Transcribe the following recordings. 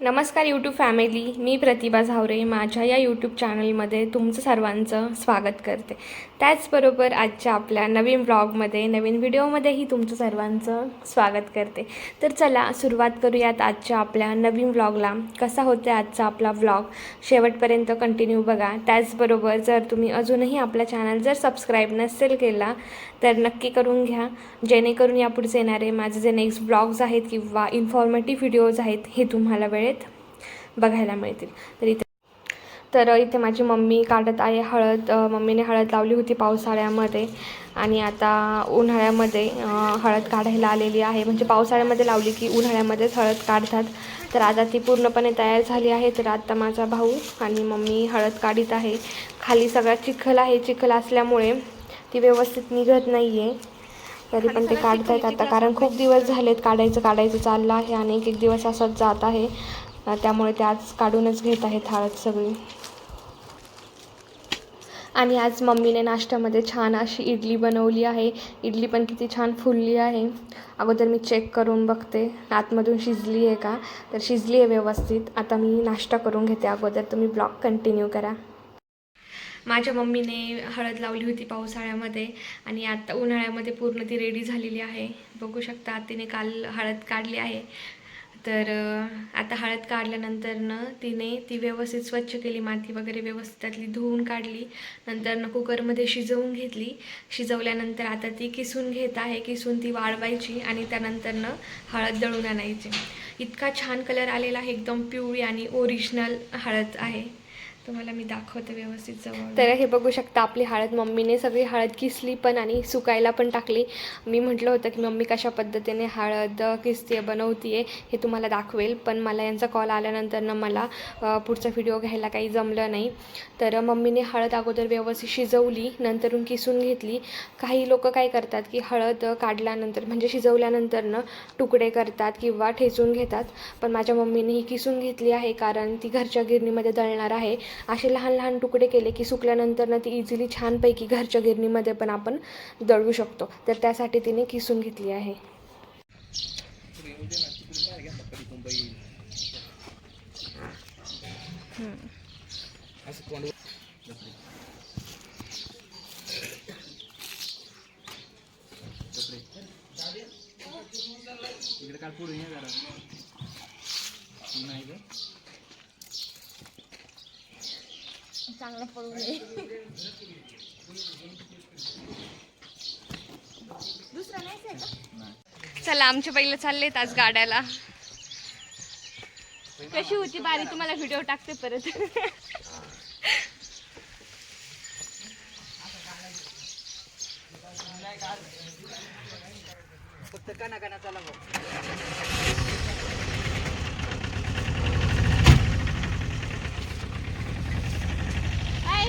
नमस्कार YouTube family, मी प्रतिभा झावरे माझ्या या यूट्यूब चॅनलमध्ये तुमचं सर्वांचं स्वागत करते. त्याचबरोबर आजच्या आपल्या नवीन व्लॉगमध्ये, नवीन व्हिडिओमध्येही तुमचं सर्वांचं स्वागत करते. तर चला सुरुवात करूयात आजच्या आपल्या नवीन व्लॉगला. कसा होता आजचा आपला व्लॉग शेवटपर्यंत कंटिन्यू बघा. त्याचबरोबर जर तुम्ही अजूनही आपला चॅनल जर सबस्क्राईब नसेल केला तर नक्की करून घ्या, जेणेकरून यापुढचे येणारे माझे जे नेक्स्ट व्लॉग्स आहेत किंवा इन्फॉर्मेटिव्ह व्हिडिओज आहेत हे तुम्हाला वेळेत बघायला मिळतील. इथे माझी मम्मी काढत आहे हळद. मम्मीने हळद लावली होती पावसाळ्यामध्ये आणि आता उन्हाळ्यामध्ये हळद काढायला आलेली आहे. म्हणजे पावसाळ्यामध्ये लावली की उन्हाळ्यामध्येच हळद काढतात. तर आता ती पूर्णपणे तयार झाली आहे. तर आता माझा भाऊ आणि मम्मी हळद काढीत आहे. खाली सगळा चिखल आहे. चिखल असल्यामुळे ती व्यवस्थित निघत नाही आहे. तरी पण ते काढत आहेत आता, कारण खूप दिवस झालेत काढायचं चाललं आहे आणि एक दिवस असंच जात आहे. त्यामुळे ते आज काढूनच घेत आहेत हळद सगळी. आणि आज मम्मीने नाश्त्यामध्ये छान अशी इडली बनवली आहे. इडली पण किती छान फुलली आहे. अगोदर मी चेक करून बघते आतमधून शिजली आहे का. तर शिजली आहे व्यवस्थित. आता मी नाश्ता करून घेते अगोदर. तुम्ही ब्लॉग कंटिन्यू करा. माझ्या मम्मीने हळद लावली होती पावसाळ्यामध्ये आणि आता उन्हाळ्यामध्ये पूर्ण ती रेडी झालेली आहे. बघू शकता तिने काल हळद काढली आहे. तर आता हळद काढल्यानंतरनं तिने ती व्यवस्थित स्वच्छ केली, माती वगैरे व्यवस्थित त्यातली धुवून काढली. नंतरनं कुकरमध्ये शिजवून घेतली. शिजवल्यानंतर आता ती किसून घेत आहे. किसून ती वाळवायची आणि त्यानंतरनं हळद दळून आणायची. इतका छान कलर आलेला आहे, एकदम पिवळी आणि ओरिजिनल हळद आहे. तुम्हाला मी दाखवते व्यवस्थित जवळ. तर हे बघू शकता आपली हळद मम्मीने सगळी हळद किसली पण आणि सुकायला पण टाकली. मी म्हटलं होतं की मम्मी कशा पद्धतीने हळद किसते बनवते हे तुम्हाला दाखवेल, पण मला यांचा कॉल आल्यानंतर मला पुढचा व्हिडिओ घ्यायला काही जमलं नाही. तर मम्मीने हळद अगोदर व्यवस्थित शिजवली, नंतरून किसून घेतली. काही लोक काय करतात की हळद काढल्यानंतर म्हणजे शिजवल्यानंतरनं तुकडे करतात किंवा ठेचून घेतात, पण माझ्या मम्मीने ही किसून घेतली आहे कारण ती घरच्या गिरणीमध्ये दळणार आहे. असे लहान लहान तुकडे केले की सुकल्यानंतर ती इझिली छानपैकी घरच्या गिरणीमध्ये पण आपण दळू शकतो. तर त्यासाठी तिने किसून घेतली आहे. चांगला पडू नये. दुसरा नाही का? चला आमचे पहिले चाललेत आज गाड्याला. कशी होती बारी तुम्हाला व्हिडिओ टाकते परत. फक्त काना चला भाऊ.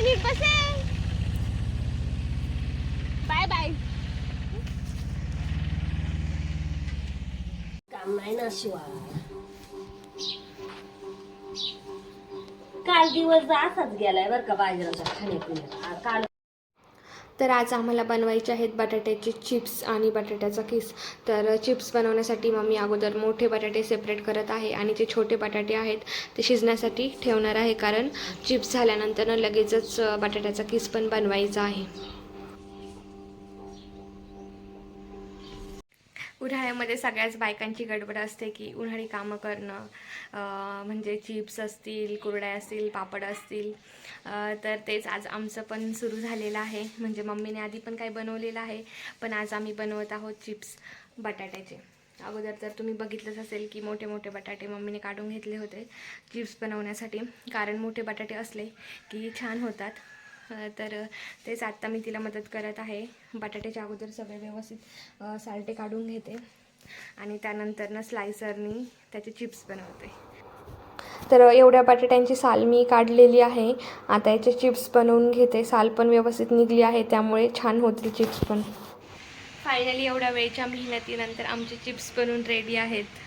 नीट बसे. Bye bye. काम नाही ना शिवा. काल दिवस असाच गेलाय बरं का बाजाराच्या खाण्यापिण्यात. काल तर आज आम्हाला बनवायचे आहेत बटाट्याचे चिप्स आणि बटाट्याचा किस. तर चिप्स बनवण्यासाठी मम्मी अगोदर मोठे बटाटे सेपरेट करत आहे आणि जे छोटे बटाटे आहेत ते शिजण्यासाठी ठेवणार आहे, कारण चिप्स झाल्यानंतर लगेचच बटाट्याचा किस पण बनवायचा आहे. उन्हाळ्यामध्ये सगळ्याच बायकांची गडबड असते की उन्हाळी कामं करणं, म्हणजे चिप्स असतील, कुरड्या असतील, पापड असतील. तर तेच आज आमचं पण सुरू झालेलं आहे. म्हणजे मम्मीने आधी पण काही बनवलेलं आहे, पण आज आम्ही बनवत आहोत चिप्स बटाट्याचे. अगोदर तर तुम्ही बघितलंच असेल की मोठे मोठे बटाटे मम्मीने काढून घेतले होते चिप्स बनवण्यासाठी, कारण मोठे बटाटे असले की छान होतात. तर तेच आत्ता मी तिला मदत करत आहे. बटाट्याच्या अगोदर सगळे व्यवस्थित सालटे काढून घेते आणि त्यानंतरनं स्लायसरनी त्याचे चिप्स बनवते. तर एवढ्या बटाट्यांची साल मी काढलेली आहे. आता याचे चिप्स बनवून घेते. साल पण व्यवस्थित निघली आहे, त्यामुळे छान होतील चिप्स पण. फायनली एवढ्या वेळच्या मेहनतीनंतर आमचे चिप्स बनवून रेडी आहेत.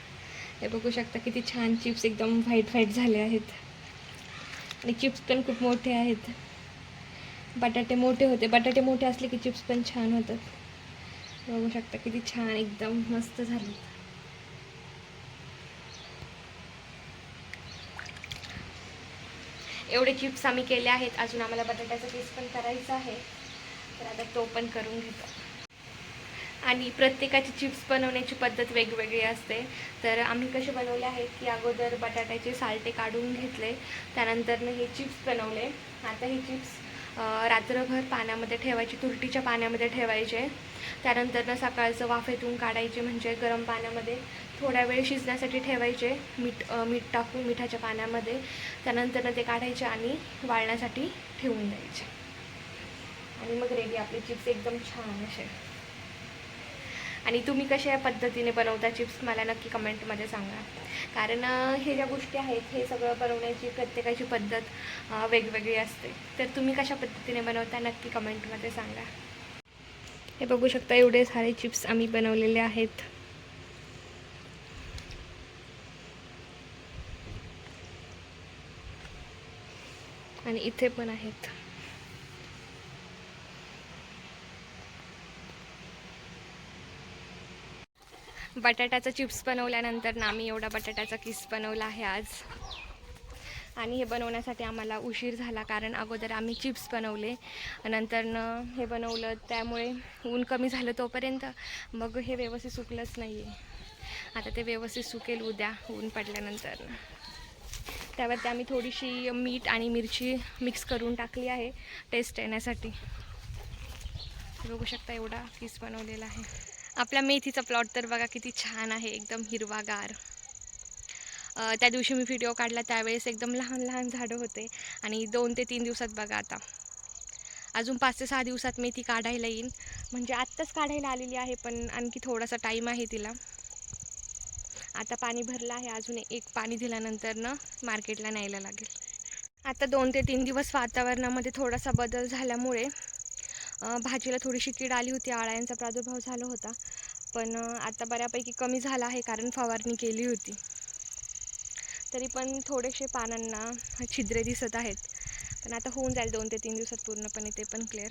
हे बघू शकता किती छान चिप्स एकदम व्हाईट व्हाईट झाले आहेत आणि चिप्स पण खूप मोठे आहेत. बटाटे मोठे होते, बटाटे मोठे असले की चिप्स पण छान होतात. बघू शकता किती छान एकदम मस्त झाले. एवढे चिप्स आम्ही केले आहेत. अजून आम्हाला बटाट्याचा किस पण करायचा आहे, तर आता तो पण करून घेतो. आणि प्रत्येकाची चिप्स बनवण्याची पद्धत वेगवेगळी असते. तर आम्ही कसे बनवले आहेत की अगोदर बटाट्याचे सालटे काढून घेतले, त्यानंतरनं हे चिप्स बनवले. आता हे चिप्स रात्रभर पाण्यामध्ये ठेवायचे, तुरटीच्या पाण्यामध्ये ठेवायचे. त्यानंतरनं सकाळचं वाफेतून काढायचे, म्हणजे गरम पाण्यामध्ये थोडा वेळ शिजण्यासाठी ठेवायचे, मीठ टाकून मिठाच्या पाण्यामध्ये. त्यानंतरनं ते काढायचे आणि वाळण्यासाठी ठेवून द्यायचे. आणि मग रेडी आपले चिप्स एकदम छान असे. आणि तुम्ही कशा पद्धतीने बनवता चिप्स मला नक्की कमेंटमध्ये सांगा. कारण हे ज्या गोष्टी आहेत हे सगळं बनवण्याची प्रत्येकाची पद्धत वेगवेगळी असते. तर तुम्ही कशा पद्धतीने बनवता नक्की कमेंटमध्ये सांगा. हे बघू शकता एवढे सारे चिप्स आम्ही बनवलेले आहेत. आणि इथे पण आहेत. बटाट्याचा चिप्स बनवल्यानंतर ना आम्ही एवढा बटाट्याचा किस बनवला आहे आज. आणि हे बनवण्यासाठी आम्हाला उशीर झाला, कारण अगोदर आम्ही चिप्स बनवले, नंतरनं हे बनवलं. त्यामुळे ऊन कमी झालं तोपर्यंत, मग हे व्यवस्थित सुकलंच नाही आहे. आता ते व्यवस्थित सुकेल उद्या ऊन पडल्यानंतर. त्यावरती आम्ही थोडीशी मीठ आणि मिरची मिक्स करून टाकली आहे टेस्ट येण्यासाठी. बघू शकता एवढा किस बनवलेला आहे. आपला मेथीचा प्लॉट तर बघा किती छान आहे, एकदम हिरवागार. त्या दिवशी मी व्हिडिओ काढला त्यावेळेस एकदम लहान लहान झाडं होते, आणि 2 ते 3 दिवसात बघा आता अजून 5 ते 6 दिवसात मेथी काढायला येईल. म्हणजे आत्ताच काढायला आलेली आहे, पण आणखी थोडासा टाईम आहे तिला. आता पाणी भरलं आहे, अजून एक पाणी दिल्यानंतर ना मार्केटला न्यायला लागेल. आता 2 ते 3 दिवस वातावरणामध्ये थोडासा बदल झाल्यामुळे भाजीला थोडीशी कीड आली होती, आळ्यांचा प्रादुर्भाव झाला होता. पण आता बऱ्यापैकी कमी झाला आहे, कारण फवारणी केली होती. तरी पण थोडेसे पानांना छिद्रे दिसत आहेत, पण आता होऊन जाईल 2 ते 3 दिवसात पूर्णपणे ते पण क्लिअर.